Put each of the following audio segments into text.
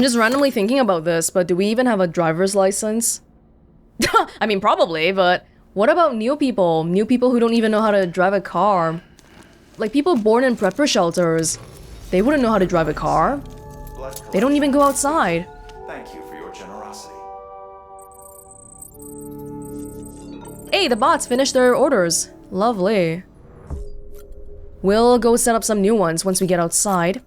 I'm just randomly thinking about this, but do we even have a driver's license? I mean, probably, but what about new people? New people who don't even know how to drive a car? Like people born in prepper shelters. They wouldn't know how to drive a car. They don't even go outside. Thank you for your generosity. Hey, the bots finished their orders. Lovely. We'll go set up some new ones once we get outside.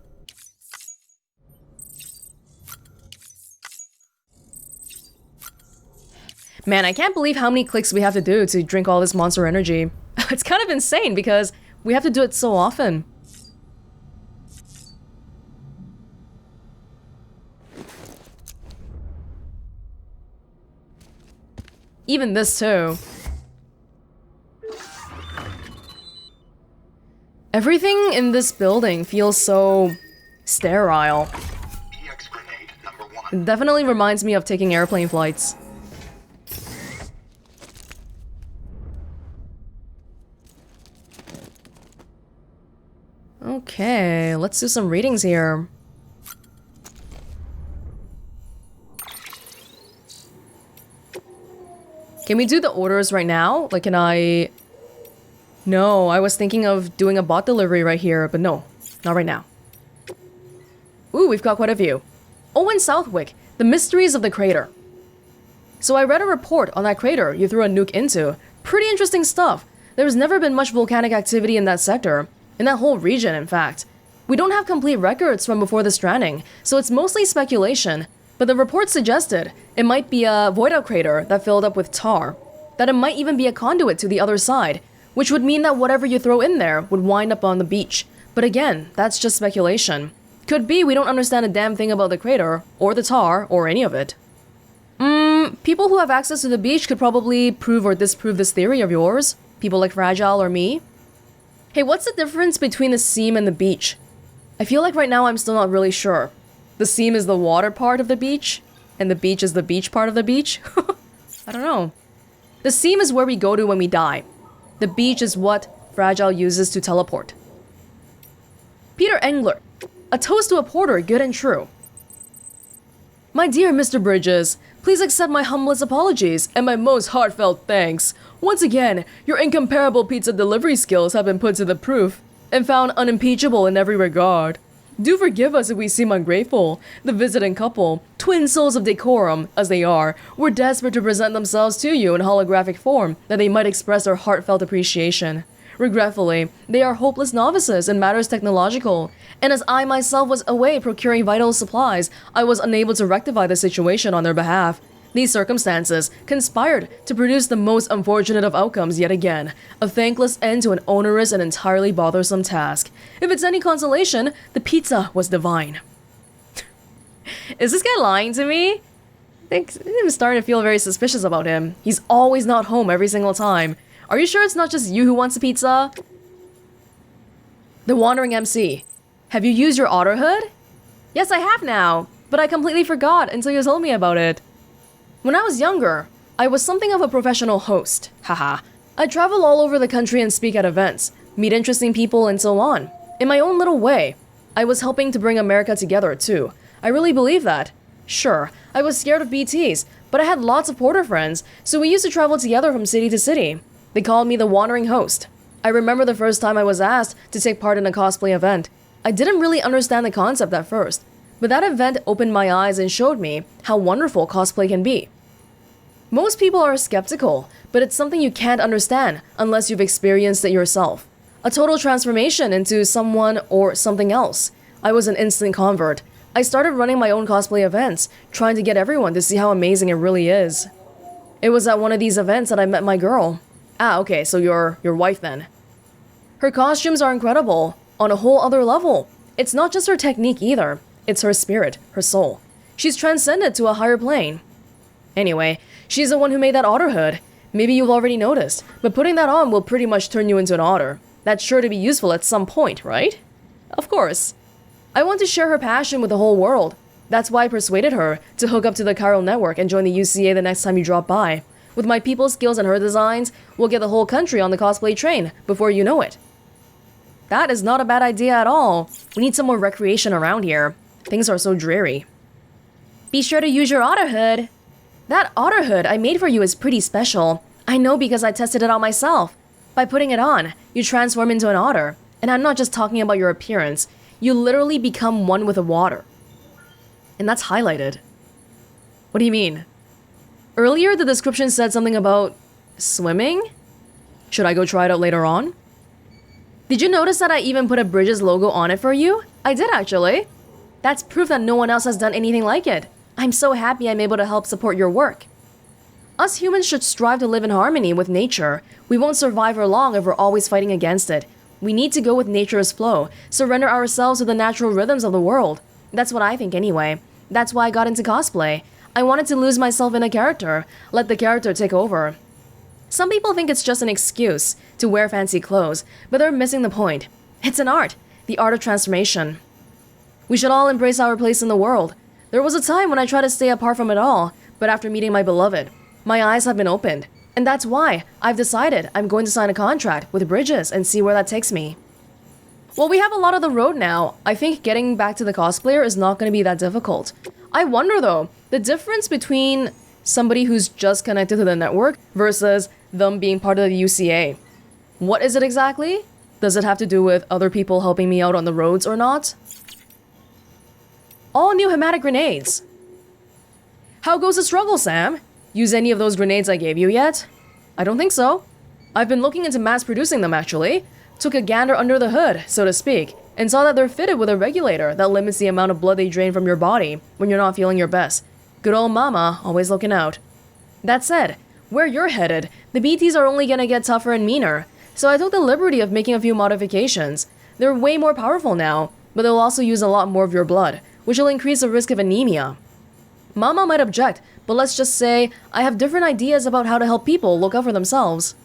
Man, I can't believe how many clicks we have to do to drink all this monster energy. It's kind of insane because we have to do it so often. Even this too. Everything in this building feels so sterile. It definitely reminds me of taking airplane flights. Okay, let's do some readings here. Can we do the orders right now? Like, can I... No, I was thinking of doing a bot delivery right here, but no, not right now. Ooh, we've got quite a few. Owen Southwick, The Mysteries of the Crater. So I read a report on that crater you threw a nuke into. Pretty interesting stuff. There's never been much volcanic activity in that sector. In that whole region, in fact. We don't have complete records from before the stranding, so it's mostly speculation. But the report suggested it might be a void-out crater that filled up with tar. That it might even be a conduit to the other side, which would mean that whatever you throw in there would wind up on the beach. But again, that's just speculation. Could be we don't understand a damn thing about the crater, or the tar, or any of it. People who have access to the beach could probably prove or disprove this theory of yours. People like Fragile or me. Hey, what's the difference between the seam and the beach? I feel like right now I'm still not really sure. The seam is the water part of the beach, and the beach is the beach part of the beach? I don't know. The seam is where we go to when we die. The beach is what Fragile uses to teleport. Peter Engler. A toast to a porter, good and true. My dear Mr. Bridges, please accept my humblest apologies and my most heartfelt thanks. Once again, your incomparable pizza delivery skills have been put to the proof and found unimpeachable in every regard. Do forgive us if we seem ungrateful. The visiting couple, twin souls of decorum as they are, were desperate to present themselves to you in holographic form that they might express their heartfelt appreciation. Regretfully, they are hopeless novices in matters technological, and as I myself was away procuring vital supplies, I was unable to rectify the situation on their behalf. These circumstances conspired to produce the most unfortunate of outcomes yet again, a thankless end to an onerous and entirely bothersome task. If it's any consolation, the pizza was divine. Is this guy lying to me? I think I'm starting to feel very suspicious about him. He's always not home every single time. Are you sure it's not just you who wants a pizza? The Wandering MC. Have you used your otter hood? Yes, I have now, but I completely forgot until you told me about it. When I was younger, I was something of a professional host. Haha. I travel all over the country and speak at events, meet interesting people and so on. In my own little way, I was helping to bring America together too. I really believe that. Sure, I was scared of BTs, but I had lots of porter friends, so we used to travel together from city to city. They called me the Wandering Host. I remember the first time I was asked to take part in a cosplay event. I didn't really understand the concept at first, but that event opened my eyes and showed me how wonderful cosplay can be. Most people are skeptical, but it's something you can't understand unless you've experienced it yourself. A total transformation into someone or something else. I was an instant convert. I started running my own cosplay events, trying to get everyone to see how amazing it really is. It was at one of these events that I met my girl. Ah, okay, so your wife then. Her costumes are incredible, on a whole other level. It's not just her technique either, it's her spirit, her soul. She's transcended to a higher plane. Anyway, she's the one who made that otter hood. Maybe you've already noticed, but putting that on will pretty much turn you into an otter. That's sure to be useful at some point, right? Of course. I want to share her passion with the whole world. That's why I persuaded her to hook up to the chiral network and join the UCA the next time you drop by. With my people's skills and her designs, we'll get the whole country on the cosplay train before you know it. That is not a bad idea at all. We need some more recreation around here. Things are so dreary. Be sure to use your otter hood. That otter hood I made for you is pretty special. I know because I tested it out myself. By putting it on, you transform into an otter. And I'm not just talking about your appearance. You literally become one with the water. And that's highlighted. What do you mean? Earlier, the description said something about swimming? Should I go try it out later on? Did you notice that I even put a Bridges logo on it for you? I did actually. That's proof that no one else has done anything like it. I'm so happy I'm able to help support your work. Us humans should strive to live in harmony with nature. We won't survive for long if we're always fighting against it. We need to go with nature's flow, surrender ourselves to the natural rhythms of the world. That's what I think anyway. That's why I got into cosplay. I wanted to lose myself in a character, let the character take over. Some people think it's just an excuse to wear fancy clothes, but they're missing the point. It's an art, the art of transformation. We should all embrace our place in the world. There was a time when I tried to stay apart from it all, but after meeting my beloved, my eyes have been opened. And that's why I've decided I'm going to sign a contract with Bridges and see where that takes me. Well, we have a lot of the road now. I think getting back to the cosplayer is not going to be that difficult. I wonder though, the difference between somebody who's just connected to the network versus them being part of the UCA. What is it exactly? Does it have to do with other people helping me out on the roads or not? All new hematic grenades. How goes the struggle, Sam? Use any of those grenades I gave you yet? I don't think so. I've been looking into mass producing them actually. Took a gander under the hood, so to speak, and saw that they're fitted with a regulator that limits the amount of blood they drain from your body when you're not feeling your best. Good old mama, always looking out. That said, where you're headed, the BTs are only gonna get tougher and meaner, so I took the liberty of making a few modifications. They're way more powerful now, but they'll also use a lot more of your blood, which will increase the risk of anemia. Mama might object, but let's just say I have different ideas about how to help people look out for themselves.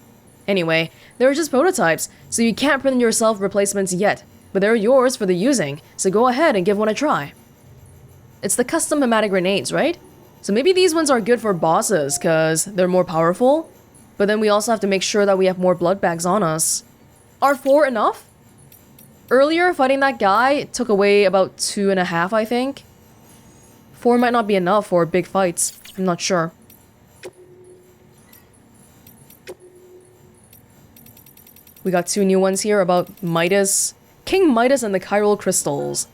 Anyway, they're just prototypes, so you can't print yourself replacements yet, but they're yours for the using, so go ahead and give one a try. It's the custom hematic grenades, right? So maybe these ones are good for bosses, cause they're more powerful, but then we also have to make sure that we have more blood bags on us. Are 4 enough? Earlier, fighting that guy took away about 2.5, I think. 4 might not be enough for big fights. I'm not sure. We got 2 new ones here about Midas. King Midas and the chiral crystals.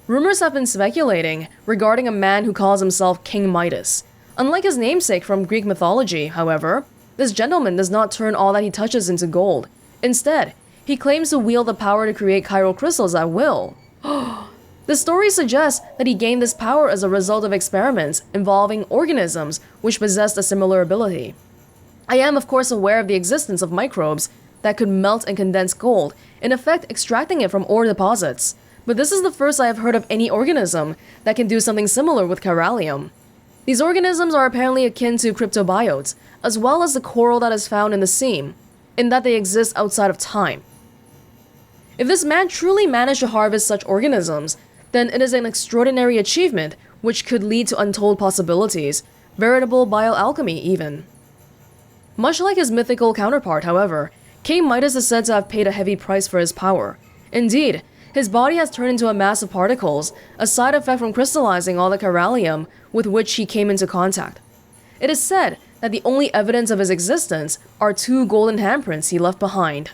Rumors have been speculating regarding a man who calls himself King Midas. Unlike his namesake from Greek mythology, however, this gentleman does not turn all that he touches into gold. Instead, he claims to wield the power to create chiral crystals at will. The story suggests that he gained this power as a result of experiments involving organisms which possessed a similar ability. I am of course aware of the existence of microbes that could melt and condense gold, in effect extracting it from ore deposits. But this is the first I have heard of any organism that can do something similar with chiralium. These organisms are apparently akin to cryptobiotes, as well as the coral that is found in the sea, in that they exist outside of time. If this man truly managed to harvest such organisms, then it is an extraordinary achievement which could lead to untold possibilities, veritable bioalchemy even. Much like his mythical counterpart, however, King Midas is said to have paid a heavy price for his power. Indeed, his body has turned into a mass of particles, a side effect from crystallizing all the chiralium with which he came into contact. It is said that the only evidence of his existence are 2 golden handprints he left behind.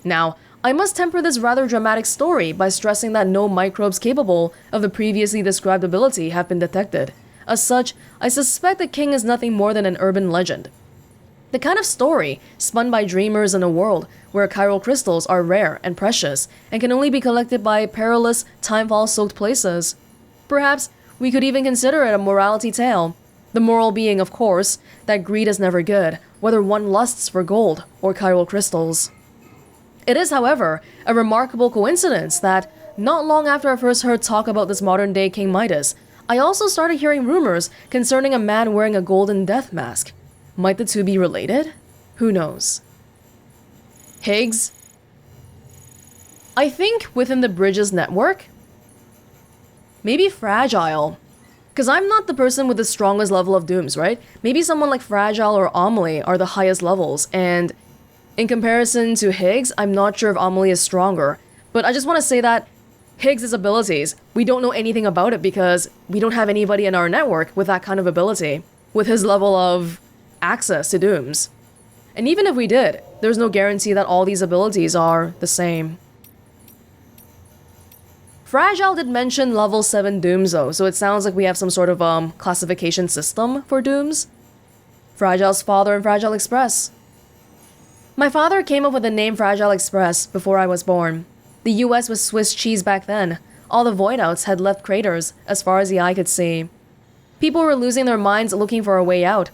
Now, I must temper this rather dramatic story by stressing that no microbes capable of the previously described ability have been detected. As such, I suspect the king is nothing more than an urban legend. The kind of story spun by dreamers in a world where chiral crystals are rare and precious and can only be collected by perilous, timefall-soaked places. Perhaps we could even consider it a morality tale. The moral being, of course, that greed is never good, whether one lusts for gold or chiral crystals. It is, however, a remarkable coincidence that, not long after I first heard talk about this modern-day King Midas, I also started hearing rumors concerning a man wearing a golden death mask. Might the two be related? Who knows? Higgs? I think within the Bridges network? Maybe Fragile. Because I'm not the person with the strongest level of dooms, right? Maybe someone like Fragile or Amelie are the highest levels, and in comparison to Higgs, I'm not sure if Amelie is stronger. But I just want to say that Higgs' abilities, we don't know anything about it because we don't have anybody in our network with that kind of ability, with his level of access to dooms. And even if we did, there's no guarantee that all these abilities are the same. Fragile did mention level 7 dooms though, so it sounds like we have some sort of classification system for dooms. Fragile's father and Fragile Express. My father came up with the name Fragile Express before I was born. The US was Swiss cheese back then. All the voidouts had left craters as far as the eye could see. People were losing their minds looking for a way out.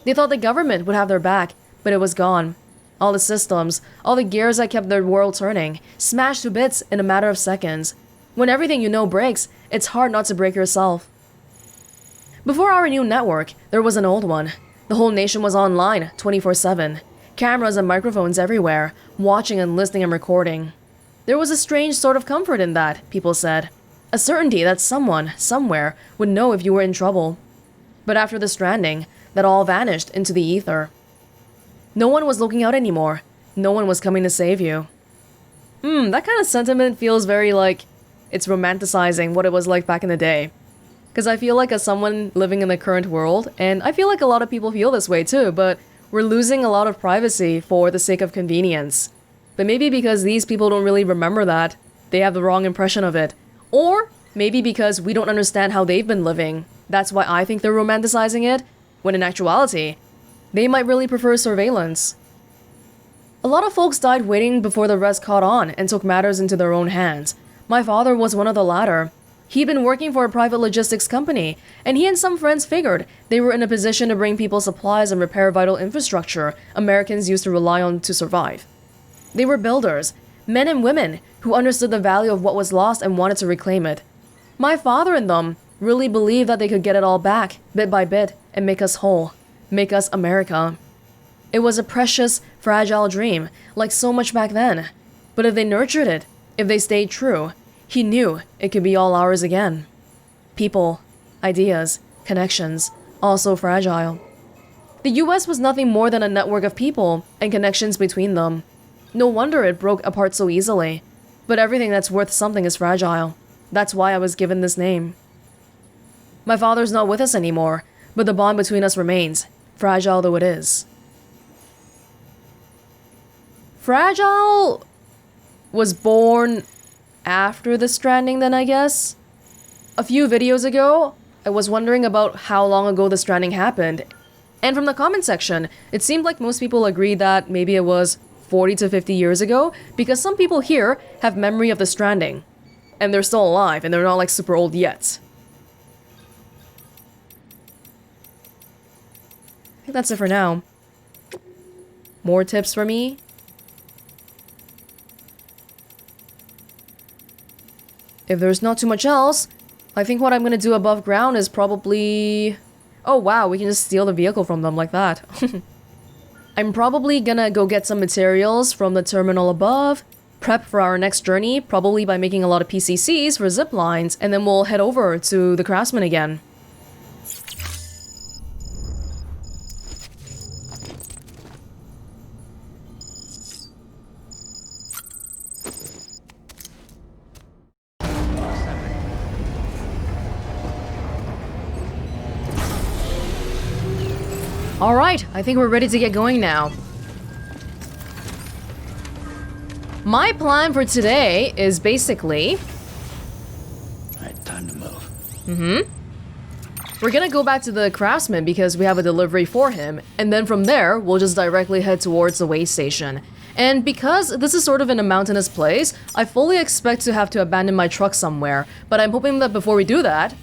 They thought the government would have their back, but it was gone. All the systems, all the gears that kept their world turning, smashed to bits in a matter of seconds. When everything you know breaks, it's hard not to break yourself. Before our new network, there was an old one. The whole nation was online, 24/7. Cameras and microphones everywhere, watching and listening and recording. There was a strange sort of comfort in that, people said. A certainty that someone, somewhere, would know if you were in trouble. But after the stranding, that all vanished into the ether. No one was looking out anymore. No one was coming to save you. That kind of sentiment feels very like it's romanticizing what it was like back in the day. Because I feel like as someone living in the current world, and I feel like a lot of people feel this way too, but we're losing a lot of privacy for the sake of convenience. But maybe because these people don't really remember that, they have the wrong impression of it. Or maybe because we don't understand how they've been living. That's why I think they're romanticizing it, when in actuality, they might really prefer surveillance. A lot of folks died waiting before the rest caught on and took matters into their own hands. My father was one of the latter. He'd been working for a private logistics company, and he and some friends figured they were in a position to bring people supplies and repair vital infrastructure Americans used to rely on to survive. They were builders, men and women who understood the value of what was lost and wanted to reclaim it. My father and them really believed that they could get it all back, bit by bit, and make us whole, make us America. It was a precious, fragile dream, like so much back then. But if they nurtured it, if they stayed true, he knew it could be all ours again. People, ideas, connections, also fragile. The US was nothing more than a network of people and connections between them. No wonder it broke apart so easily. But everything that's worth something is fragile. That's why I was given this name. My father's not with us anymore, but the bond between us remains, fragile though it is. Fragile was born after the stranding then, I guess? A few videos ago, I was wondering about how long ago the stranding happened. And from the comment section, it seemed like most people agreed that maybe it was 40 to 50 years ago, because some people here have memory of the stranding. And they're still alive, and they're not like super old yet. I think that's it for now. More tips for me? If there's not too much else, I think what I'm gonna do above ground is probably... Oh wow, we can just steal the vehicle from them like that. I'm probably gonna go get some materials from the terminal above, prep for our next journey, probably by making a lot of PCCs for zip lines, and then we'll head over to the craftsman again. Alright, I think we're ready to get going now. My plan for today is basically... Alright, time to move. We're gonna go back to the craftsman because we have a delivery for him, and then from there, we'll just directly head towards the Waystation. And because this is sort of in a mountainous place, I fully expect to have to abandon my truck somewhere, but I'm hoping that before we do that,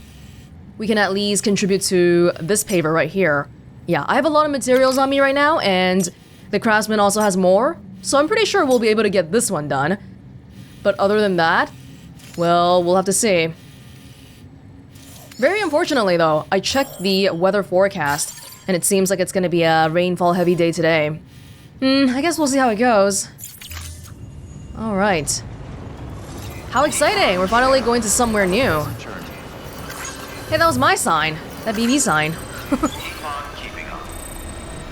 we can at least contribute to this paver right here. Yeah, I have a lot of materials on me right now, and the craftsman also has more, so I'm pretty sure we'll be able to get this one done. But other than that, well, we'll have to see. Very unfortunately though, I checked the weather forecast, and it seems like it's gonna be a rainfall-heavy day today. I guess we'll see how it goes. Alright. How exciting! We're finally going to somewhere new. Hey, that was my sign. That BB sign.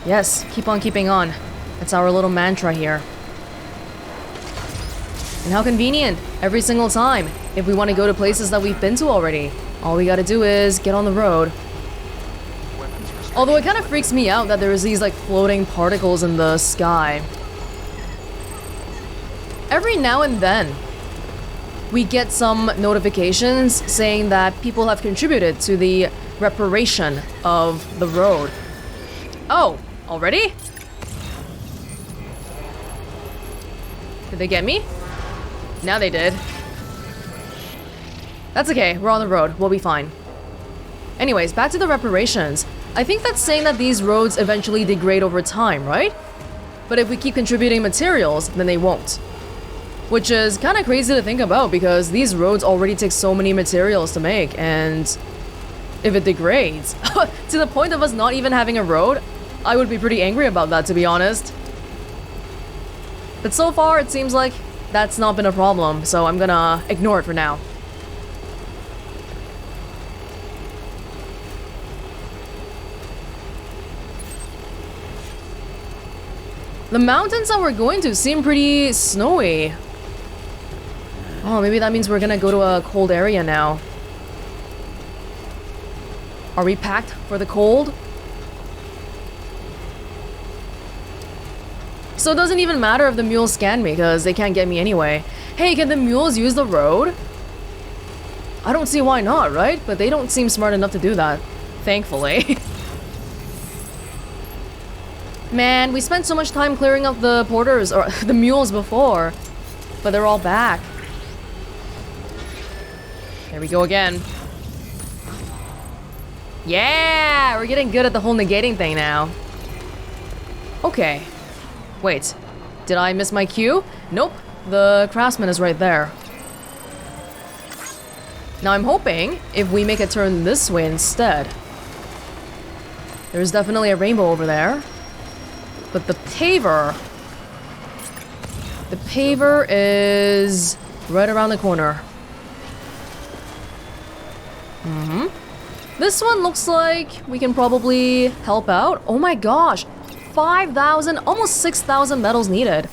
Yes, keep on keeping on. That's our little mantra here. And how convenient, every single time. if we want to go to places that we've been to already. All we gotta do is get on the road. Although it kind of freaks me out that there's these like floating particles in the sky. Every now and then, we get some notifications saying that people have contributed to the reparation of the road. Oh, already? Did they get me? Now they did. That's okay, we're on the road, we'll be fine. Anyways, back to the reparations. I think that's saying that these roads eventually degrade over time, right? But if we keep contributing materials, then they won't. Which is kind of crazy to think about because these roads already take so many materials to make, and if it degrades, to the point of us not even having a road, I would be pretty angry about that, to be honest. But so far, it seems like that's not been a problem, so I'm gonna ignore it for now. The mountains that we're going to seem pretty snowy. Oh, maybe that means we're gonna go to a cold area now. Are we packed for the cold? So it doesn't even matter if the mules scan me, because they can't get me anyway. Hey, can the mules use the road? I don't see why not, right? But they don't seem smart enough to do that. Thankfully. Man, we spent so much time clearing up the porters, or the mules before. But they're all back. There we go again. Yeah! We're getting good at the whole negating thing now. Okay. Wait. Did I miss my cue? Nope. The craftsman is right there. Now I'm hoping if we make a turn this way instead. There's definitely a rainbow over there. But the paver... The paver is right around the corner. This one looks like we can probably help out. Oh my gosh! 5,000, almost 6,000 metals needed.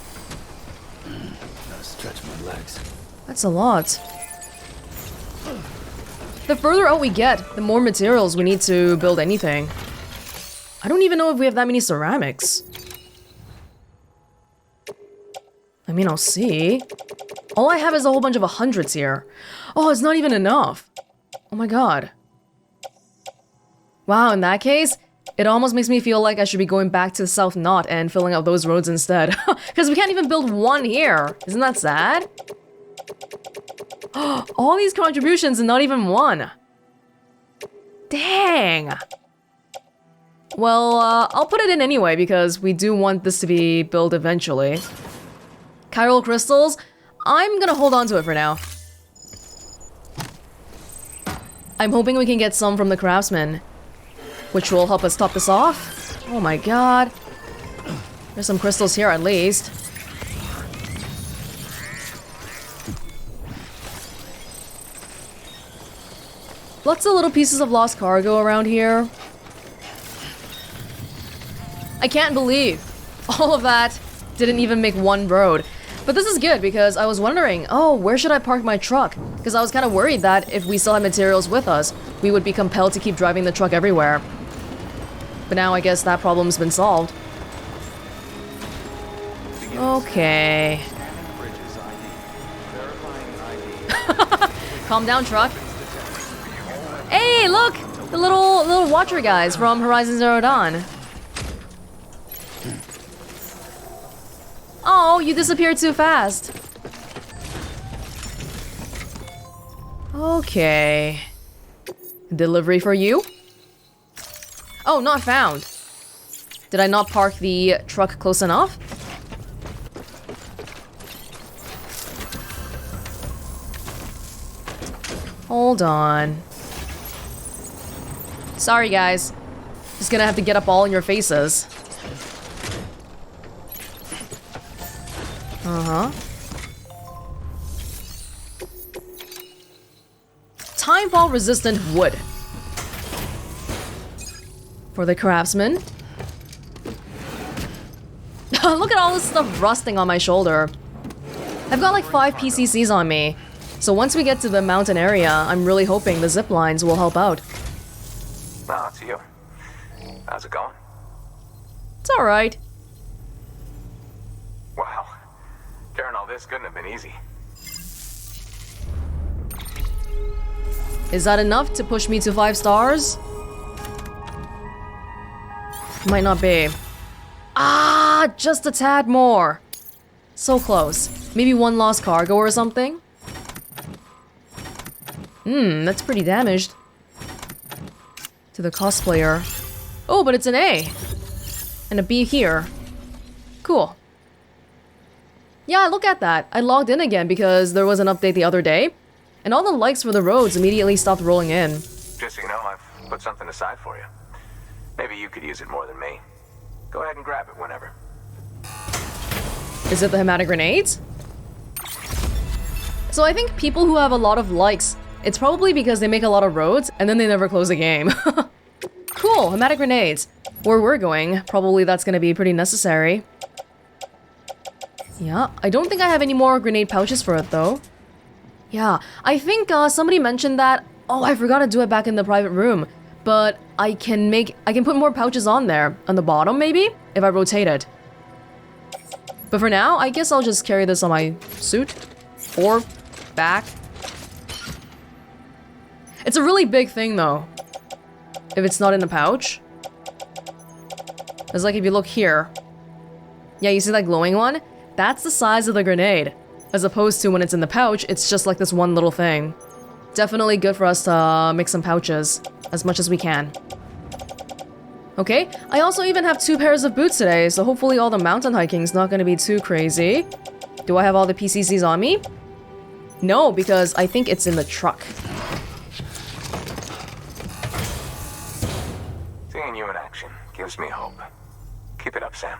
Gotta stretch my legs. That's a lot. The further out we get, the more materials we need to build anything. I don't even know if we have that many ceramics. I mean, I'll see. All I have is a whole bunch of 100s here. Oh, it's not even enough. Oh my god. Wow, in that case, it almost makes me feel like I should be going back to the South Knot and filling out those roads instead. Because we can't even build one here. Isn't that sad? All these contributions and not even one. Dang. Well, I'll put it in anyway because we do want this to be built eventually. Chiral crystals, I'm gonna hold on to it for now. I'm hoping we can get some from the craftsman, which will help us top this off. Oh my god. There's some crystals here at least. Lots of little pieces of lost cargo around here. I can't believe all of that didn't even make one road. But this is good because I was wondering, oh, where should I park my truck? Because I was kind of worried that if we still had materials with us, we would be compelled to keep driving the truck everywhere. But now I guess that problem's been solved. Okay. Calm down, truck. Hey, look! The little watcher guys from Horizon Zero Dawn. Oh, you disappeared too fast. Okay. Delivery for you? Oh, not found. Did I not park the truck close enough? Hold on. Sorry, guys. Just gonna have to get up all in your faces. Uh-huh. Timefall resistant wood. For the craftsman. Look at all this stuff rusting on my shoulder. I've got like 5 PCCs on me. So once we get to the mountain area, I'm really hoping the zip lines will help out. Oh, it's you. How's it going? It's alright. Wow. Carrying all this couldn't have been easy. Is that enough to push me to 5 stars? Might not be. Ah, just a tad more. So close. Maybe one lost cargo or something? That's pretty damaged. To the cosplayer. Oh, but it's an A. And a B here. Cool. Yeah, look at that. I logged in again because there was an update the other day. And all the likes for the roads immediately stopped rolling in. Just so you know, I've put something aside for you. Maybe you could use it more than me. Go ahead and grab it whenever. Is it the hematic grenades? So I think people who have a lot of likes, it's probably because they make a lot of roads and then they never close a game. Cool, hematic grenades. Where we're going, probably that's gonna be pretty necessary. Yeah, I don't think I have any more grenade pouches for it though. Yeah, I think somebody mentioned that. Oh, I forgot to do it back in the private room. But I can put more pouches on there. On the bottom, maybe? If I rotate it. But for now, I guess I'll just carry this on my suit. Or back. It's a really big thing, though. If it's not in the pouch. It's like if you look here. Yeah, you see that glowing one? That's the size of the grenade. As opposed to when it's in the pouch, it's just like this one little thing. Definitely good for us to make some pouches. As much as we can. Okay, I also even have 2 pairs of boots today, so hopefully all the mountain hiking's not gonna be too crazy. Do I have all the PCCs on me? No, because I think it's in the truck. Seeing you in action gives me hope. Keep it up, Sam.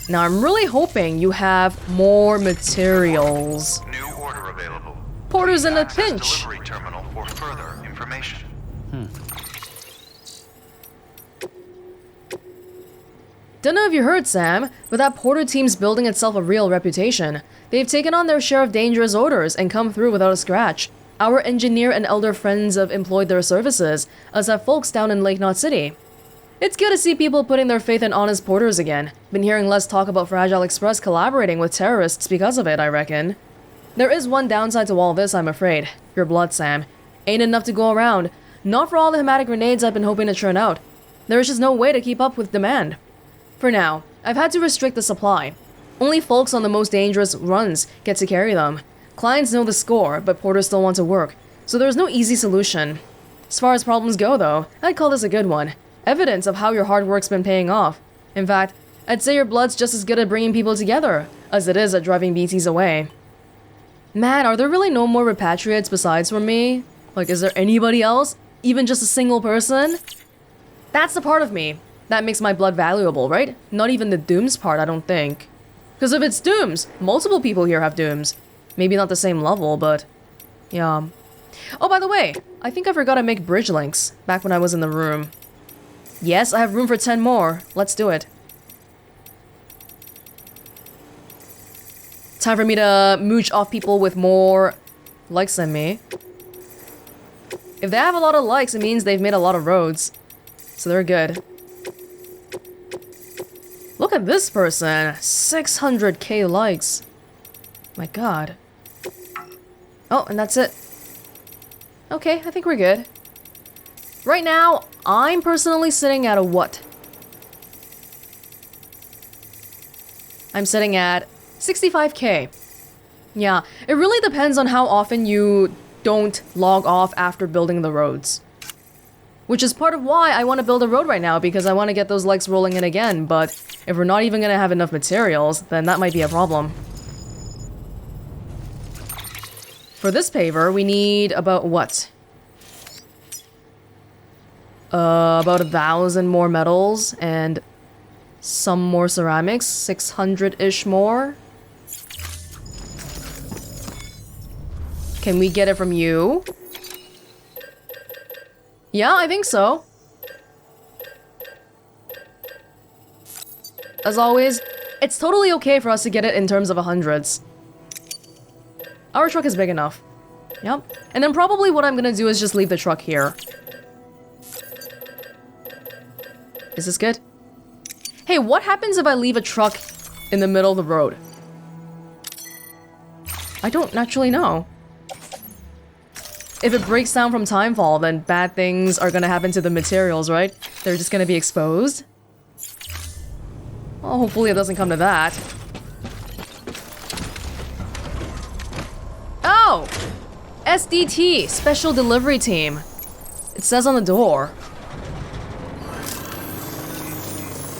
Now I'm really hoping you have more materials. New order available. Porter's in a Access pinch. Delivery terminal for further information. Don't know if you heard, Sam, but that Porter team's building itself a real reputation. They've taken on their share of dangerous orders and come through without a scratch. Our engineer and elder friends have employed their services, as have folks down in Lake Knot City. It's good to see people putting their faith in honest porters again. Been hearing less talk about Fragile Express collaborating with terrorists because of it, I reckon. There is one downside to all this, I'm afraid. Your blood, Sam. Ain't enough to go around. Not for all the hematic grenades I've been hoping to churn out. There is just no way to keep up with demand. For now, I've had to restrict the supply. Only folks on the most dangerous runs get to carry them. Clients know the score, but porters still want to work, so there's no easy solution. As far as problems go, though, I'd call this a good one. Evidence of how your hard work's been paying off. In fact, I'd say your blood's just as good at bringing people together as it is at driving BTs away. Man, are there really no more repatriates besides from me? Like, is there anybody else? Even just a single person? That's the part of me that makes my blood valuable, right? Not even the dooms part, I don't think. Because if it's dooms, multiple people here have dooms. Maybe not the same level, but... yeah. Oh, by the way, I think I forgot to make bridge links back when I was in the room. Yes, I have room for 10 more. Let's do it. Time for me to mooch off people with more likes than me. If they have a lot of likes, it means they've made a lot of roads. So they're good. Look at this person. 600k likes. My god. Oh, and that's it. Okay, I think we're good. Right now, I'm personally sitting at a what? I'm sitting at 65k. Yeah, it really depends on how often you don't log off after building the roads. Which is part of why I want to build a road right now, because I want to get those likes rolling in again, but if we're not even going to have enough materials, then that might be a problem. For this paver, we need about what? About 1,000 more metals and some more ceramics, 600-ish more. Can we get it from you? Yeah, I think so. As always, it's totally okay for us to get it in terms of hundreds. Our truck is big enough. Yep. And then probably what I'm gonna do is just leave the truck here. Is this good? Hey, what happens if I leave a truck in the middle of the road? I don't naturally know. If it breaks down from timefall, then bad things are gonna happen to the materials, right? They're just gonna be exposed. Well, hopefully it doesn't come to that. Oh! SDT, Special Delivery Team. It says on the door.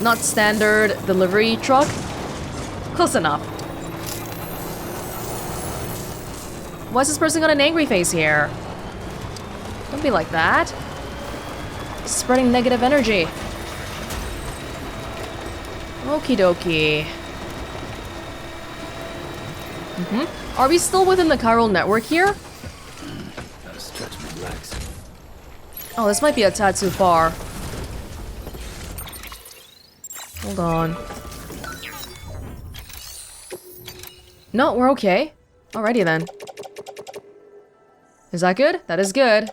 Not standard delivery truck? Close enough. Why is this person got an angry face here? Don't be like that. Spreading negative energy. Okie dokie. Are we still within the chiral network here? Gotta stretch my legs. Oh, this might be a tad too far. Hold on. No, we're okay. Alrighty then. Is that good? That is good.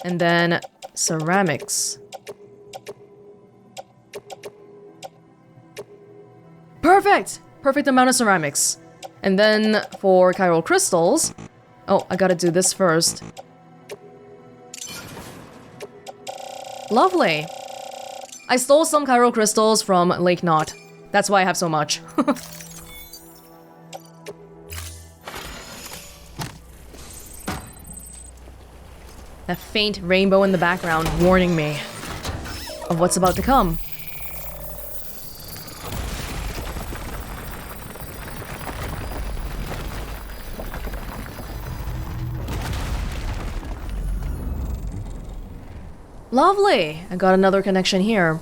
And then ceramics. Perfect! Perfect amount of ceramics. And then for chiral crystals... Oh, I gotta do this first. Lovely. I stole some chiral crystals from Lake Knot. That's why I have so much. A faint rainbow in the background warning me of what's about to come. Lovely! I got another connection here.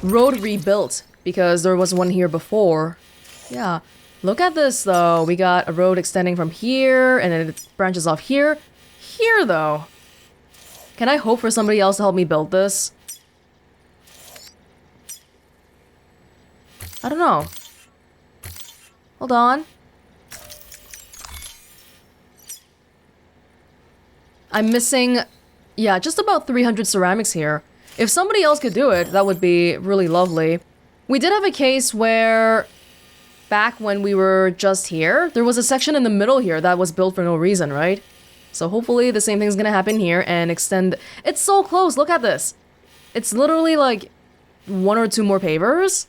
Road rebuilt, because there was one here before. Yeah. Look at this, though. We got a road extending from here, and then it branches off here. Here, though. Can I hope for somebody else to help me build this? I don't know. Hold on. I'm missing, yeah, just about 300 ceramics here. If somebody else could do it, that would be really lovely. We did have a case where, back when we were just here, there was a section in the middle here that was built for no reason, right? So hopefully the same thing's gonna happen here and extend. It's so close, look at this. It's literally like 1 or 2 more pavers.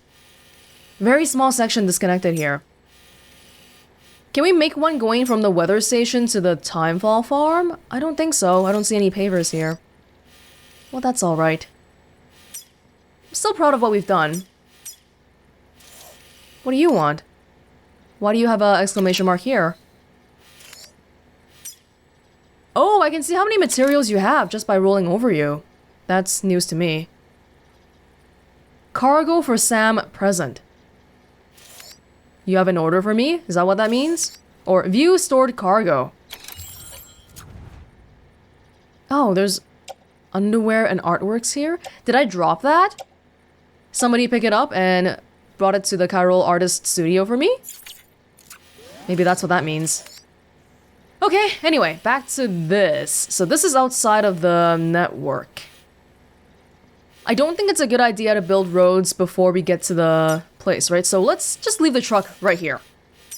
Very small section disconnected here. Can we make one going from the weather station to the timefall farm? I don't think so. I don't see any pavers here. Well, that's alright. I'm still proud of what we've done. What do you want? Why do you have an exclamation mark here? Oh, I can see how many materials you have just by rolling over you. That's news to me. Cargo for Sam present. You have an order for me? Is that what that means? Or view stored cargo. Oh, there's underwear and artworks here? Did I drop that? Somebody pick it up and brought it to the chiral artist studio for me? Maybe that's what that means. Okay, anyway, back to this. So this is outside of the network. I don't think it's a good idea to build roads before we get to the place, right? So let's just leave the truck right here.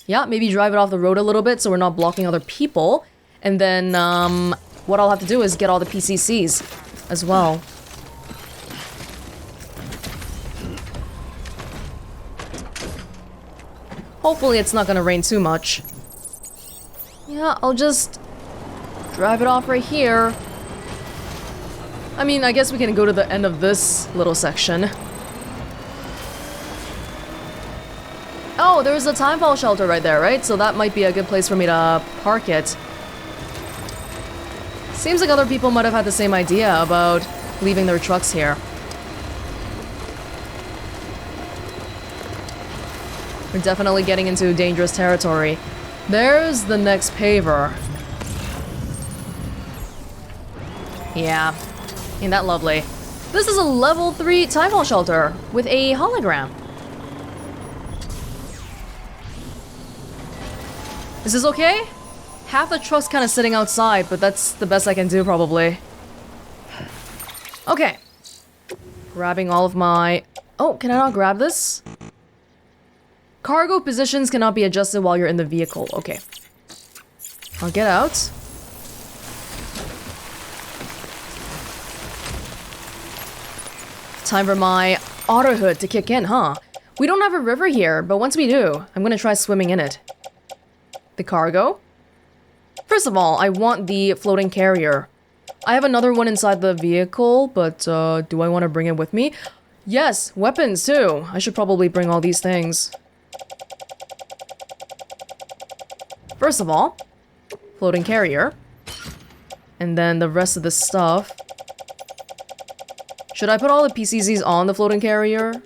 Yeah, maybe drive it off the road a little bit so we're not blocking other people. And then, what I'll have to do is get all the PCCs as well. Hopefully it's not gonna rain too much. Yeah, I'll just drive it off right here. I mean, I guess we can go to the end of this little section. Oh, there's a timefall shelter right there, right? So that might be a good place for me to park it. Seems like other people might have had the same idea about leaving their trucks here. We're definitely getting into dangerous territory. There's the next paver. Yeah. Ain't that lovely? This is a level 3 timefall shelter with a hologram. Is this okay? Half the truck's kind of sitting outside, but that's the best I can do probably. Okay. Grabbing all of my... Oh, can I not grab this? Cargo positions cannot be adjusted while you're in the vehicle. Okay. I'll get out. Time for my otter hood to kick in, huh? We don't have a river here, but once we do, I'm gonna try swimming in it. The cargo? First of all, I want the floating carrier. I have another one inside the vehicle, but do I want to bring it with me? Yes, weapons too. I should probably bring all these things. First of all, floating carrier. And then the rest of the stuff. Should I put all the PCCs on the floating carrier?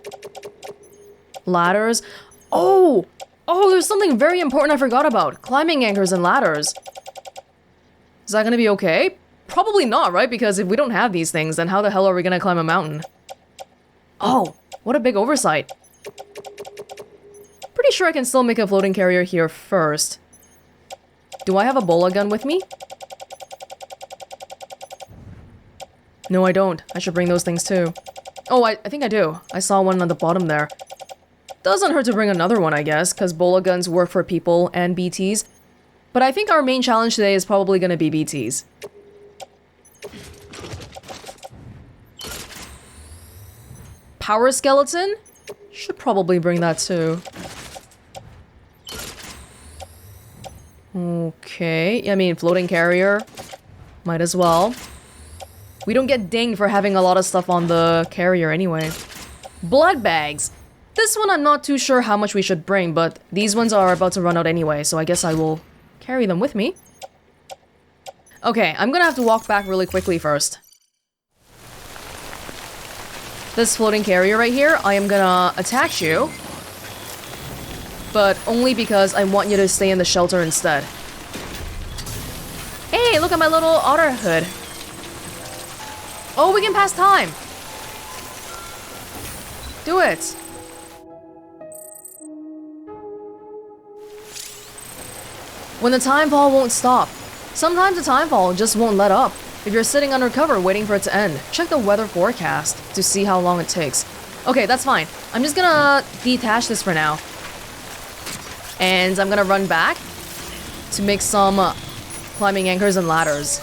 Ladders. Oh! Oh, there's something very important I forgot about. Climbing anchors and ladders. Is that gonna be okay? Probably not, right? Because if we don't have these things, then how the hell are we gonna climb a mountain? Oh, what a big oversight. Pretty sure I can still make a floating carrier here first. Do I have a bola gun with me? No, I don't. I should bring those things too. Oh, I think I do. I saw one on the bottom there. Doesn't hurt to bring another one, I guess, because bola guns work for people and BTs. But I think our main challenge today is probably going to be BTs. Power skeleton? Should probably bring that too. Okay, I mean, floating carrier. Might as well. We don't get dinged for having a lot of stuff on the carrier anyway. Blood bags. This one I'm not too sure how much we should bring, but these ones are about to run out anyway, so I guess I will carry them with me. Okay, I'm gonna have to walk back really quickly first. This floating carrier right here, I am gonna attach you. But only because I want you to stay in the shelter instead. Hey, look at my little otter hood. Oh, we can pass time! Do it! When the time fall won't stop. Sometimes the time fall just won't let up. If you're sitting under cover waiting for it to end, check the weather forecast to see how long it takes. Okay, that's fine. I'm just gonna detach this for now. And I'm gonna run back to make some climbing anchors and ladders.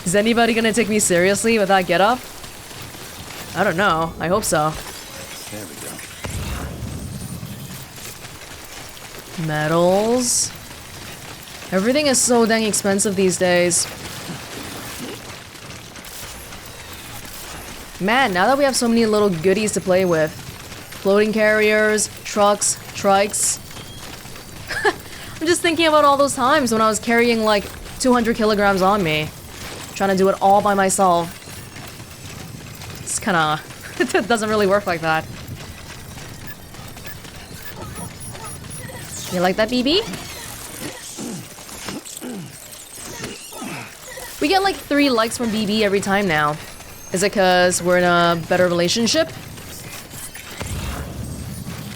Is anybody gonna take me seriously with that getup? I don't know. I hope so. There we go. Metals. Everything is so dang expensive these days. Man, now that we have so many little goodies to play with. Floating carriers, trucks, trikes. I'm just thinking about all those times when I was carrying like 200 kilograms on me. Trying to do it all by myself. It's kinda... it doesn't really work like that. You like that, BB? We get like 3 likes from BB every time now. Is it cause we're in a better relationship?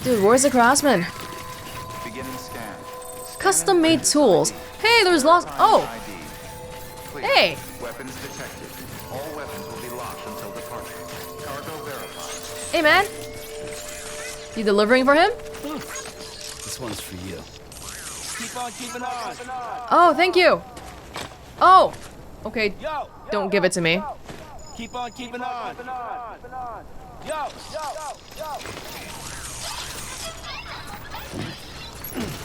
Dude, where's the craftsman? Beginning scan. Custom-made tools. Hey, there's lost... Oh! Hey! Weapons detected. All weapons will be locked until departure. Cargo verified. Hey, man! You delivering for him? This one's for you. Keep on keeping on. Oh, thank you! Oh! Okay, don't give it to me. Keep on keeping on. Yo.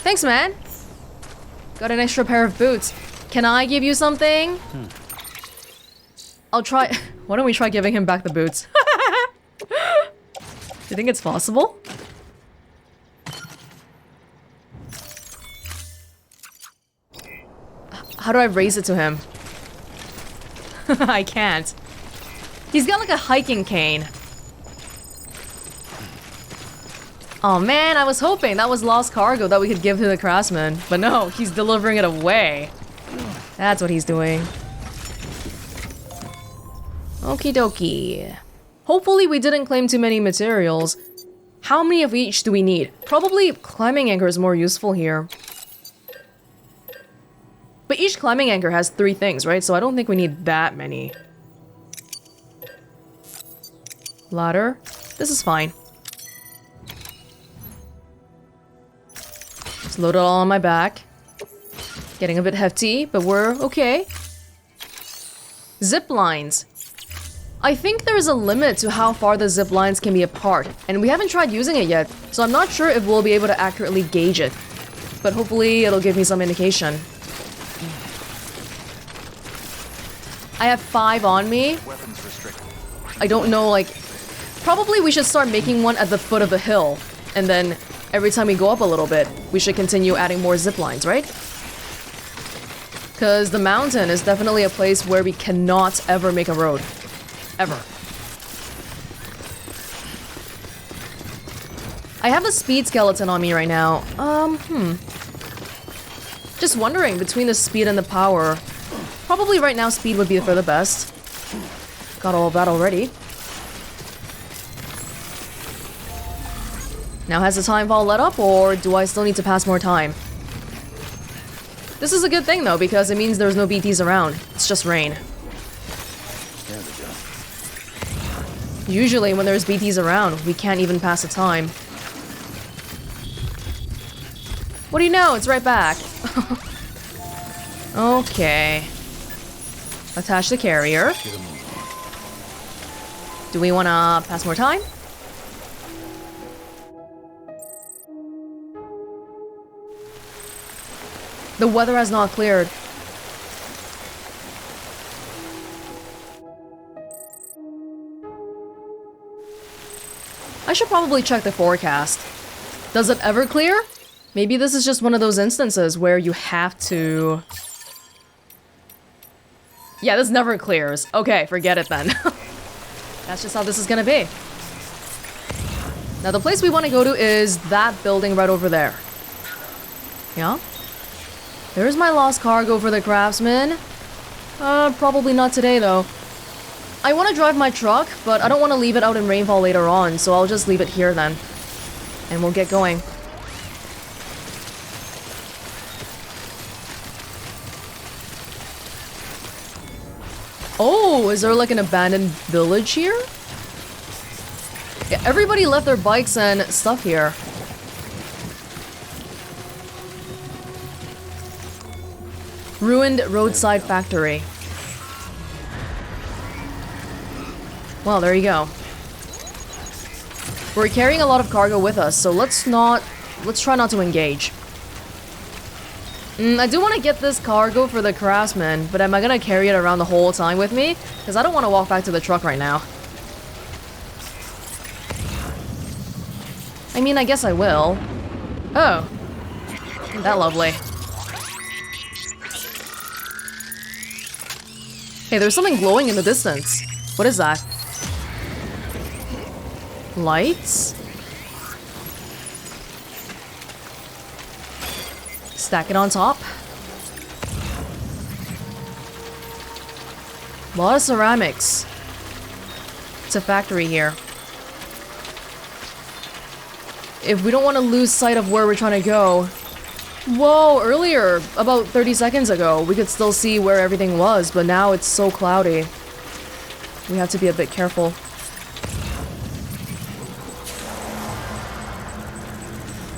Thanks, man! Got an extra pair of boots. Can I give you something? I'll try... Why don't we try giving him back the boots? Do you think it's possible? How do I raise it to him? I can't. He's got like a hiking cane. Oh man, I was hoping that was lost cargo that we could give to the craftsman. But no, he's delivering it away. That's what he's doing. Okie dokie. Hopefully we didn't claim too many materials. How many of each do we need? Probably climbing anchor is more useful here. But each climbing anchor has 3 things, right? So I don't think we need that many. Ladder. This is fine. Just load it all on my back. Getting a bit hefty, but we're okay. Zip lines. I think there's a limit to how far the zip lines can be apart, and we haven't tried using it yet, so I'm not sure if we'll be able to accurately gauge it. But hopefully it'll give me some indication. I have 5 on me. Weapons restricted. I don't know, like... Probably we should start making one at the foot of the hill, and then every time we go up a little bit, we should continue adding more zip lines, right? Because the mountain is definitely a place where we cannot ever make a road. Ever. I have a speed skeleton on me right now. Just wondering, between the speed and the power, probably right now speed would be for the best. Got all of that already. Now has the time fall let up, or do I still need to pass more time? This is a good thing though, because it means there's no BTs around. It's just rain. There we go. Usually when there's BTs around, we can't even pass the time. What do you know? It's right back. Okay. Attach the carrier. Do we want to pass more time? The weather has not cleared. I should probably check the forecast. Does it ever clear? Maybe this is just one of those instances where you have to... Yeah, this never clears. Okay, forget it then. That's just how this is gonna be. Now the place we want to go to is that building right over there. Yeah? There's my lost cargo for the craftsman. Probably not today though. I want to drive my truck, but I don't want to leave it out in rainfall later on, so I'll just leave it here then. And we'll get going. Oh, is there like an abandoned village here? Yeah, everybody left their bikes and stuff here. Ruined roadside factory. Well, there you go. We're carrying a lot of cargo with us, so let's try not to engage. I do want to get this cargo for the craftsman, but am I gonna carry it around the whole time with me? Because I don't want to walk back to the truck right now. I mean, I guess I will. Oh. Isn't that lovely? Hey, there's something glowing in the distance. What is that? Lights? Stack it on top. A lot of ceramics. It's a factory here. If we don't want to lose sight of where we're trying to go... Whoa, earlier, about 30 seconds ago, we could still see where everything was, but now it's so cloudy. We have to be a bit careful.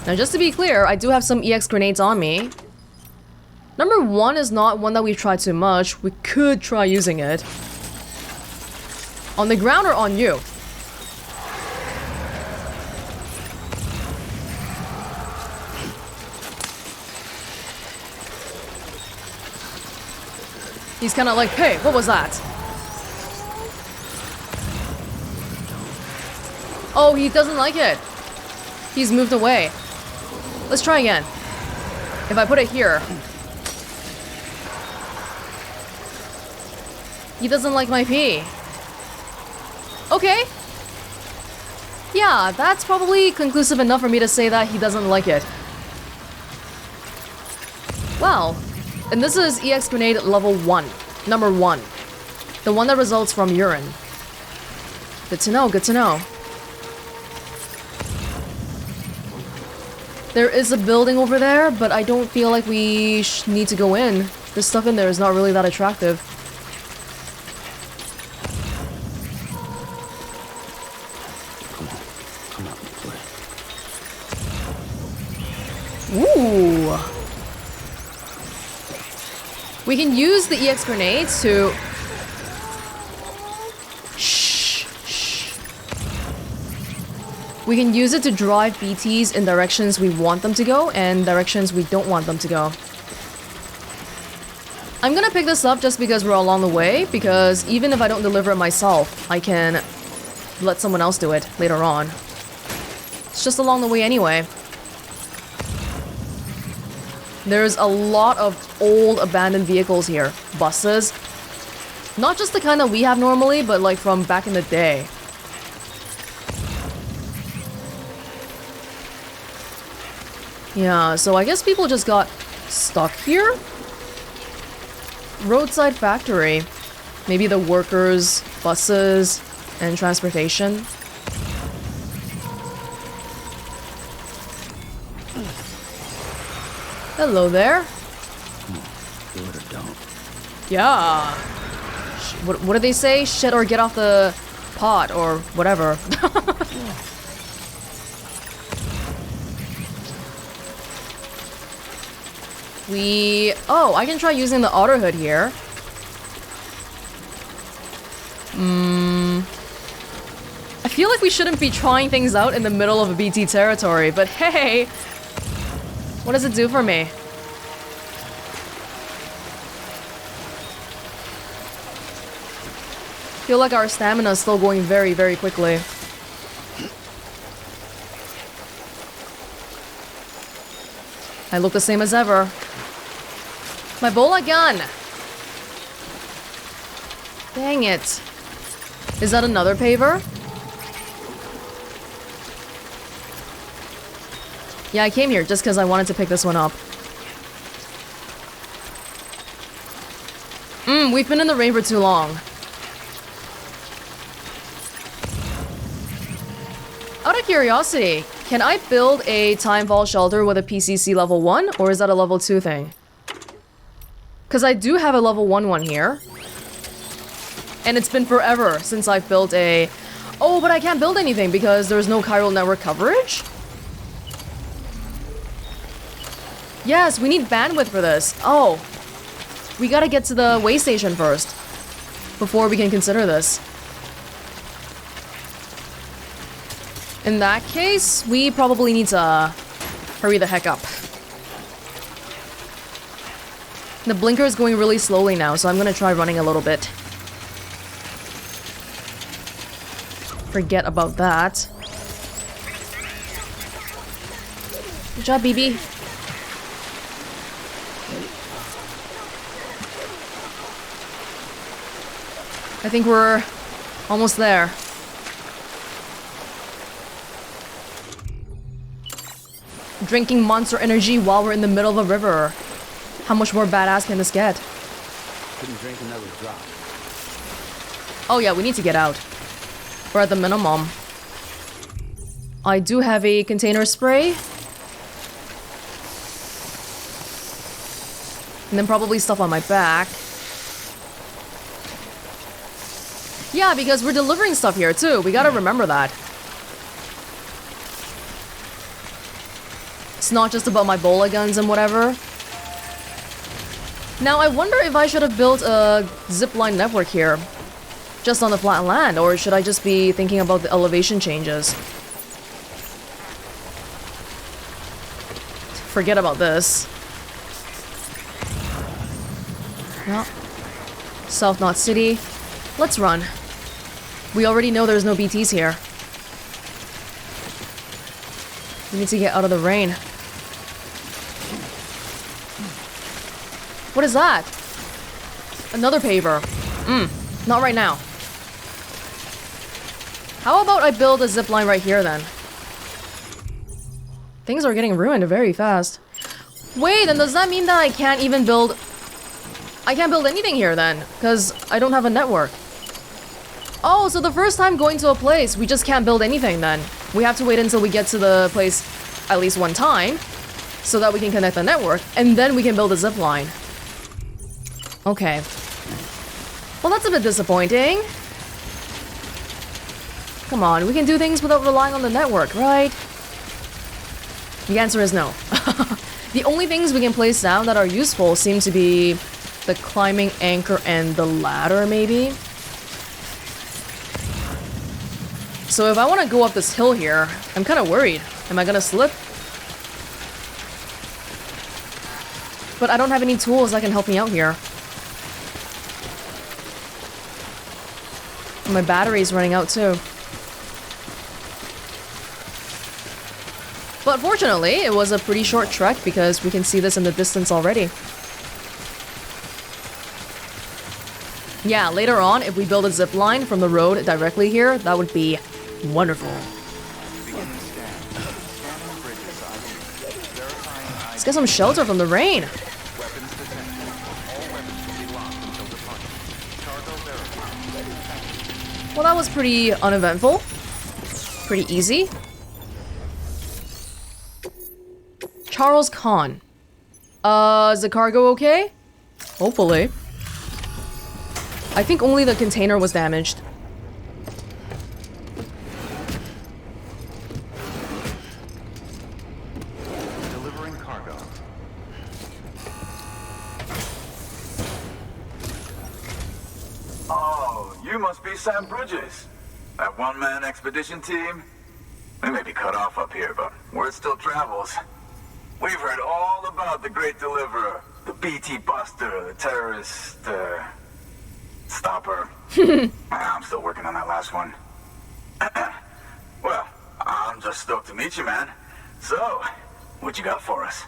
Now, just to be clear, I do have some EX grenades on me. Number 1 is not one that we've tried too much. We could try using it. On the ground or on you? He's kind of like, hey, what was that? Oh, he doesn't like it. He's moved away. Let's try again. If I put it here. He doesn't like my pee. Okay. Yeah, that's probably conclusive enough for me to say that he doesn't like it. Well, and this is EX grenade level 1. Number 1. The one that results from urine. Good to know, good to know. There is a building over there, but I don't feel like we need to go in. The stuff in there is not really that attractive. Come on, play. Ooh. We can use the EX grenades to... Shh. We can use it to drive BTs in directions we want them to go and directions we don't want them to go. I'm gonna pick this up just because we're along the way, because even if I don't deliver it myself, I can let someone else do it later on. It's just along the way anyway. There's a lot of old abandoned vehicles here. Buses. Not just the kind that we have normally, but like from back in the day. Yeah, so I guess people just got stuck here? Roadside factory. Maybe the workers, buses, and transportation. Hello there. Do it or don't. Yeah. What do they say? Shit or get off the pot or whatever. Oh, I can try using the auto hood here. I feel like we shouldn't be trying things out in the middle of a BT territory, but hey, what does it do for me? Feel like our stamina is still going very, very quickly. I look the same as ever. My bola gun! Dang it. Is that another paver? Yeah, I came here just because I wanted to pick this one up. We've been in the rain for too long. Out of curiosity, can I build a timefall shelter with a PCC level 1, or is that a level 2 thing? Because I do have a level 1 one here. And it's been forever since I've built a... Oh, but I can't build anything because there's no chiral network coverage? Yes, we need bandwidth for this. Oh. We gotta get to the Waystation first. Before we can consider this. In that case, we probably need to hurry the heck up. The blinker is going really slowly now, so I'm gonna try running a little bit. Forget about that. Good job, BB. I think we're almost there. Drinking monster energy while we're in the middle of a river. How much more badass can this get? Couldn't drink another drop. Oh yeah, we need to get out. Or at the minimum. I do have a container spray. And then probably stuff on my back. Yeah, because we're delivering stuff here too. We gotta remember that. It's not just about my bola guns and whatever. Now, I wonder if I should have built a zipline network here. Just on the flat land, or should I just be thinking about the elevation changes? Forget about this. No. South Knot City. Let's run. We already know there's no BTs here. We need to get out of the rain. What is that? Another paver. Not right now. How about I build a zipline right here then? Things are getting ruined very fast. Wait, then does that mean that I can't even build... I can't build anything here then, because I don't have a network. Oh, so the first time going to a place, we just can't build anything then. We have to wait until we get to the place at least one time so that we can connect the network, and then we can build a zip line. Okay. Well, that's a bit disappointing. Come on, we can do things without relying on the network, right? The answer is no. The only things we can place down that are useful seem to be the climbing anchor and the ladder, maybe? So if I want to go up this hill here, I'm kind of worried. Am I gonna slip? But I don't have any tools that can help me out here. My battery's running out too. But fortunately, it was a pretty short trek because we can see this in the distance already. Yeah, later on, if we build a zip line from the road directly here, that would be wonderful. Let's get some shelter from the rain. Well, that was pretty uneventful. Pretty easy. Charles Khan. Is the cargo okay? Hopefully. I think only the container was damaged. Delivering cargo. Oh, you must be Sam Bridges. That one-man expedition team? We may be cut off up here, but word still travels. We've heard all about the Great Deliverer, the BT Buster, the terrorist, stopper. I'm still working on that last one. Well, I'm just stoked to meet you, man. So, what you got for us?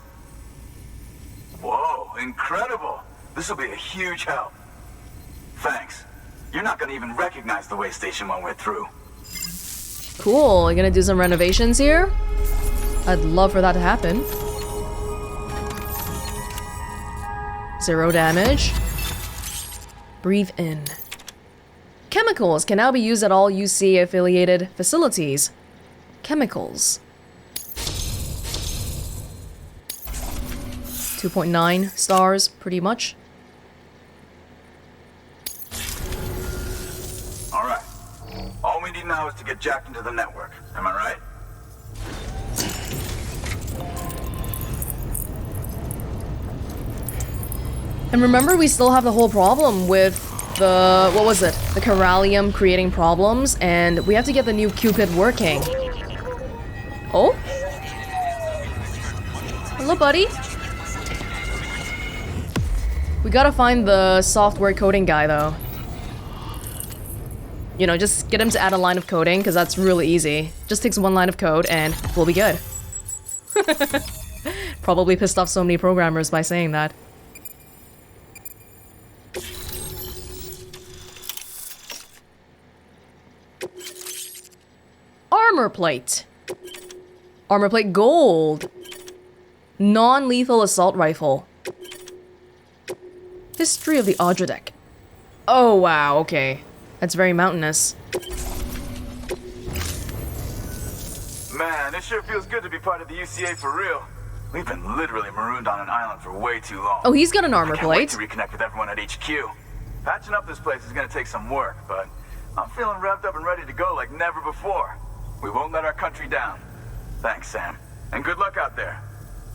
Whoa, incredible. This will be a huge help. Thanks. You're not gonna even recognize the Waystation when we're through. Cool, you gonna do some renovations here? I'd love for that to happen. 0 damage. Breathe in. Chemicals can now be used at all UC affiliated facilities. Chemicals. 2.9 stars, pretty much. Alright. All we need now is to get jacked into the network. Am I right? And remember, we still have the whole problem with the, what was it? The Corallium creating problems, and we have to get the new Cupid working. Oh? Hello, buddy. We gotta find the software coding guy, though. You know, just get him to add a line of coding, because that's really easy. Just takes one line of code, and we'll be good. Probably pissed off so many programmers by saying that. Armor plate. Armor plate gold. Non-lethal assault rifle. History of the Odradek. Oh wow, okay. That's very mountainous. Man, it sure feels good to be part of the UCA for real. We've been literally marooned on an island for way too long. Oh, he's got an armor I can't wait plate. to reconnect with everyone at HQ. Patching up this place is gonna take some work, but I'm feeling revved up and ready to go like never before. We won't let our country down. Thanks, Sam. And good luck out there.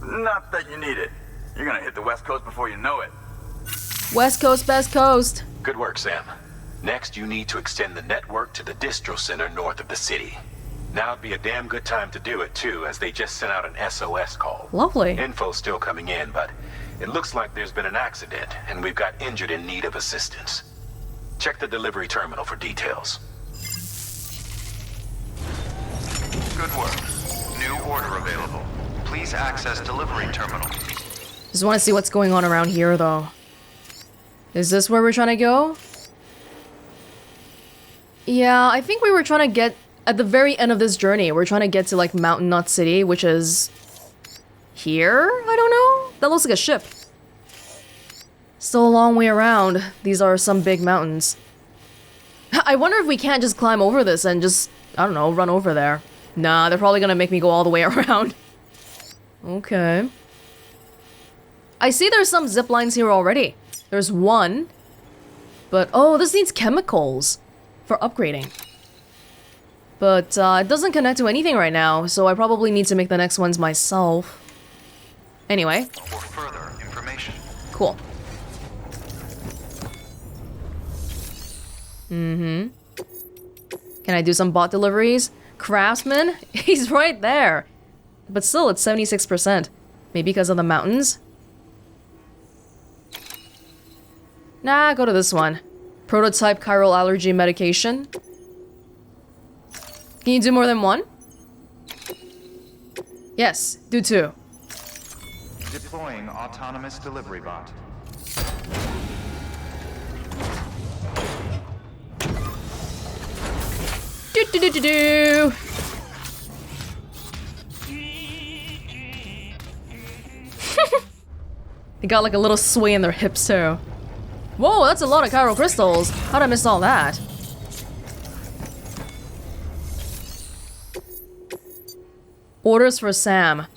Not that you need it. You're gonna hit the West Coast before you know it. West Coast, best coast. Good work, Sam. Next, you need to extend the network to the distro center north of the city. Now would be a damn good time to do it, too, as they just sent out an SOS call. Lovely. Info's still coming in, but it looks like there's been an accident, and we've got injured in need of assistance. Check the delivery terminal for details. Good work. New order available. Please access delivery terminal. Just want to see what's going on around here, though. Is this where we're trying to go? Yeah, I think we were trying to get... At the very end of this journey, we're trying to get to, like, Mountain Knot City, which is... here? I don't know? That looks like a ship. Still a long way around. These are some big mountains. I wonder if we can't just climb over this and just, I don't know, run over there. Nah, they're probably gonna make me go all the way around. Okay. I see there's some zip lines here already. There's one. But, oh, this needs chemicals for upgrading. But it doesn't connect to anything right now, so I probably need to make the next ones myself. Anyway. For further information. Cool. Mm-hmm. Can I do some bot deliveries? Craftsman? He's right there. But still, it's 76%. Maybe because of the mountains? Nah, go to this one. Prototype chiral allergy medication. Can you do more than one? Yes, do 2. Deploying autonomous delivery bot. Do do do do do. They got like a little sway in their hips too. Whoa, that's a lot of chiral crystals. How'd I miss all that? Orders for Sam.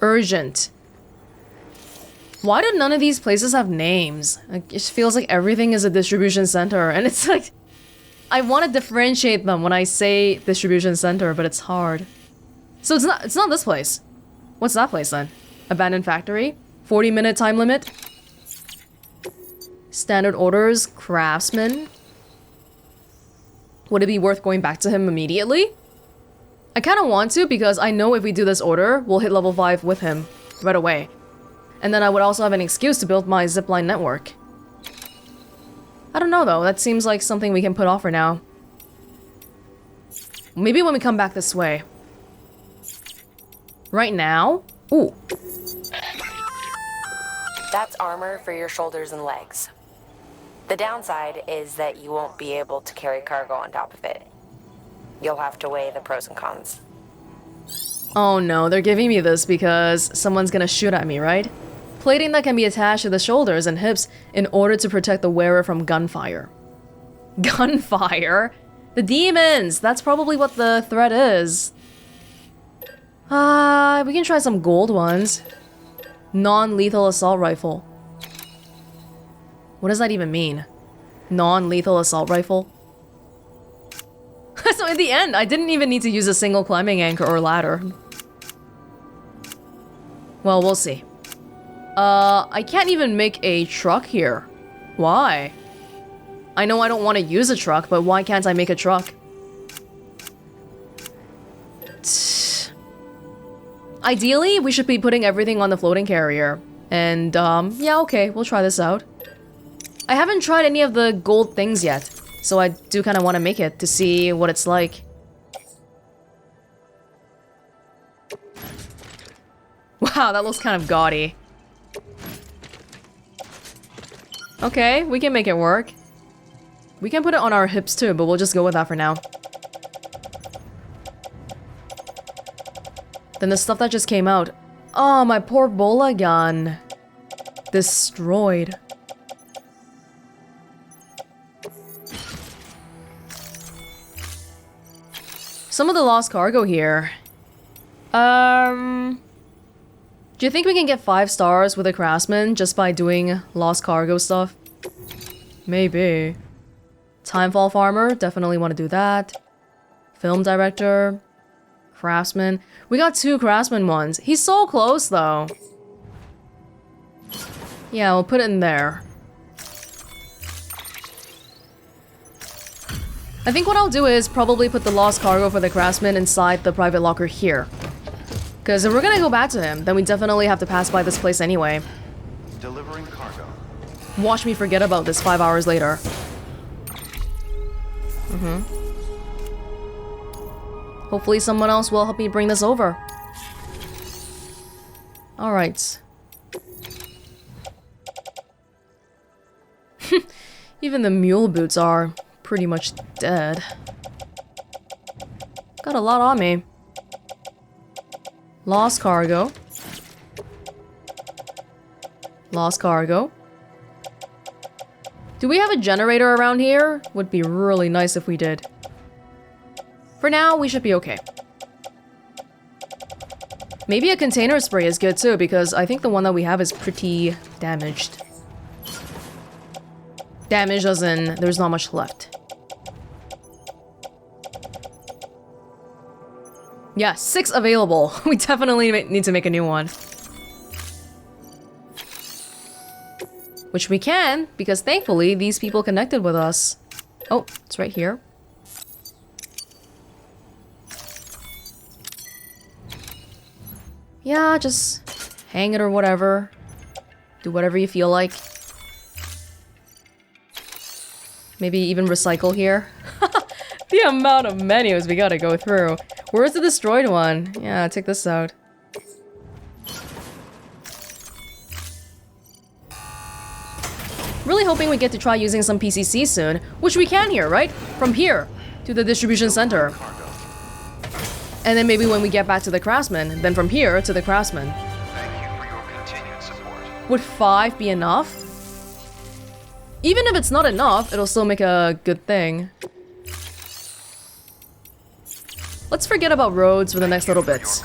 Urgent. Why do none of these places have names? Like, it feels like everything is a distribution center, and it's like... I want to differentiate them when I say distribution center, but it's hard. So it's not this place. What's that place then? Abandoned factory? 40-minute time limit? Standard orders? Craftsman? Would it be worth going back to him immediately? I kind of want to because I know if we do this order, we'll hit level 5 with him right away. And then I would also have an excuse to build my zipline network. I don't know though, that seems like something we can put off for now. Maybe when we come back this way. Right now? Ooh. That's armor for your shoulders and legs. The downside is that you won't be able to carry cargo on top of it. You'll have to weigh the pros and cons. Oh no, they're giving me this because someone's gonna shoot at me, right? Plating that can be attached to the shoulders and hips in order to protect the wearer from gunfire. Gunfire? The demons! That's probably what the threat is. We can try some gold ones. Non-lethal assault rifle. What does that even mean? Non-lethal assault rifle? So in the end, I didn't even need to use a single climbing anchor or ladder. Well, we'll see. I can't even make a truck here. Why? I know I don't want to use a truck, but why can't I make a truck? Ideally, we should be putting everything on the floating carrier. And, yeah, okay, we'll try this out. I haven't tried any of the gold things yet, so I do kind of want to make it to see what it's like. Wow, that looks kind of gaudy. Okay, we can make it work. We can put it on our hips too, but we'll just go with that for now. Then the stuff that just came out. Oh, my poor bola gun. Destroyed. Some of the lost cargo here. Do you think we can get 5 stars with a craftsman just by doing lost cargo stuff? Maybe. Timefall farmer, definitely want to do that. Film director. Craftsman. We got 2 craftsman ones. He's so close though. Yeah, we'll put it in there. I think what I'll do is probably put the lost cargo for the craftsman inside the private locker here. Because if we're gonna go back to him, then we definitely have to pass by this place anyway. Delivering cargo. Watch me forget about this 5 hours later. Hopefully someone else will help me bring this over. Alright. Even the mule boots are pretty much dead. Got a lot on me. Lost cargo. Lost cargo. Do we have a generator around here? Would be really nice if we did. For now, we should be okay. Maybe a container spray is good too, because I think the one that we have is pretty damaged. Damaged as in there's not much left. Yeah, 6 available. We definitely need to make a new one. Which we can, because thankfully these people connected with us. Oh, it's right here. Yeah, just hang it or whatever. Do whatever you feel like. Maybe even recycle here. The amount of menus we gotta go through. Where's the destroyed one? Yeah, take this out. Really hoping we get to try using some PCC soon, which we can here, right? From here to the distribution center. And then maybe when we get back to the craftsman, then from here to the craftsman. Thank you for your continued support. Would 5 be enough? Even if it's not enough, it'll still make a good thing. Let's forget about roads for the next little bits.